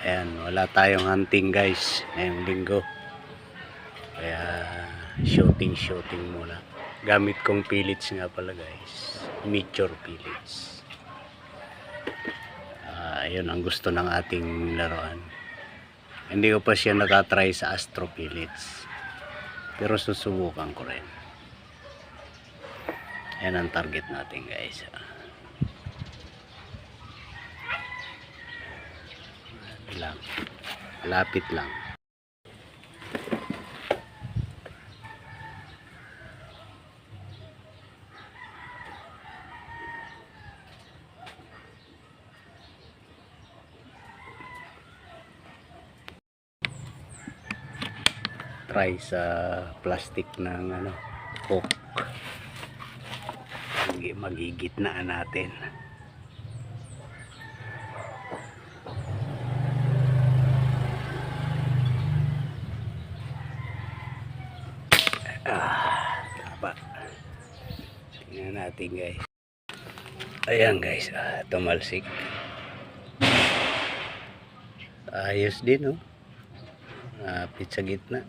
Ayan, wala tayong hunting guys ngayong linggo. Kaya shooting muna. Gamit kong pellets nga pala guys. Mature pellets. Ayun ang gusto ng ating laruan. Hindi ko pa siya nakatry sa Astro Pellets. Pero susubukan ko rin. Ayan ang target natin guys. Lang. Lapit lang. Try sa plastic ng hook. Magigitnaan natin. Tama. Tingnan natin guys. Ayan guys, tumalsik. Ayos din, oh. Napit sa gitna.